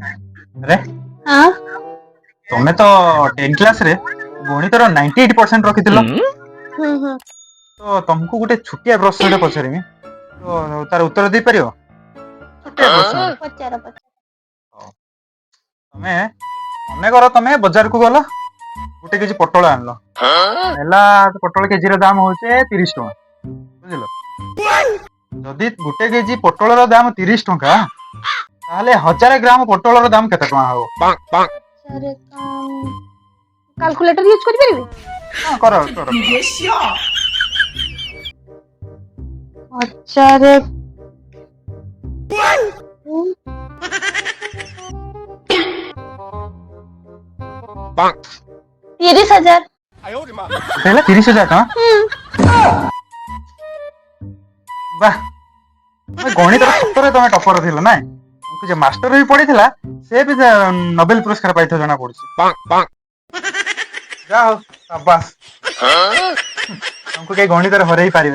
अरे हाँ तुम्हें तो 10 क्लास रे गणित 98% रखिथिलो तो तुमको गोटे छुटिया प्रश्न पचारमी तो तार उत्तर दे पारियो छुटिया प्रश्न पचार पचार तमे मने कर तमे बाजार को गलो गोटे केजी पटल आनलो नेला पटल केजी रो दाम होचे 30 टका बुझिलो जदि गोटे केजी पटल रो दाम 30 टका ताहले 1000 ग्राम पटल रो दाम केते टका हो कैलकुलेटर यूज कर परिबे हां करो करो अच्छा रे 30,000 पहले 30,000 टका वाह मैं गणित सतरे तुम टपर थिल ना तुमको जे मास्टर भी पढ़ी से भी नोबेल पुरस्कार पाई जना पड़ी जा हो शाबाश तुमको कहीं गणित हरई पारे